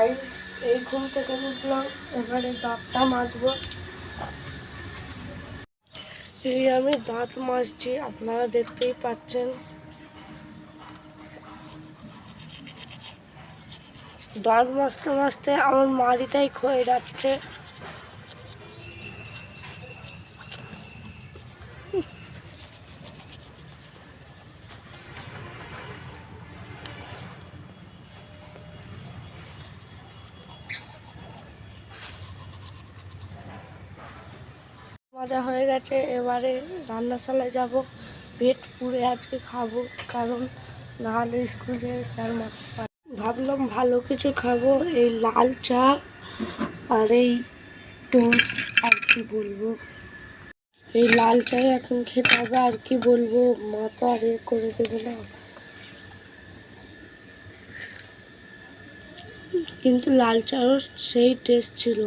Guys, এই ঘুম থেকে উঠলাম, এবারে দাঁতটা মাজবো। এই আমি দাঁত মাজছি, আপনারা দেখতেই পাচ্ছেন। দাঁত মাজতে মাজতে আমার মাড়িটাই ক্ষয়ে যাচ্ছে। মজা হয়ে গেছে, এবারে রান্নাশালায় যাব। পেট পুড়ে আজকে খাবো, কারণ নাহলে স্কুলে স্যার মারতে পারে। ভাবলাম ভালো কিছু খাবো, এই লাল চা আর এই টোস্ট। আর কি বলবো, এই লাল চাই এখন খেতে হবে। আর কি বলবো, মা তো আর করে দেবে না। কিন্তু লাল চাও সেই টেস্ট ছিল।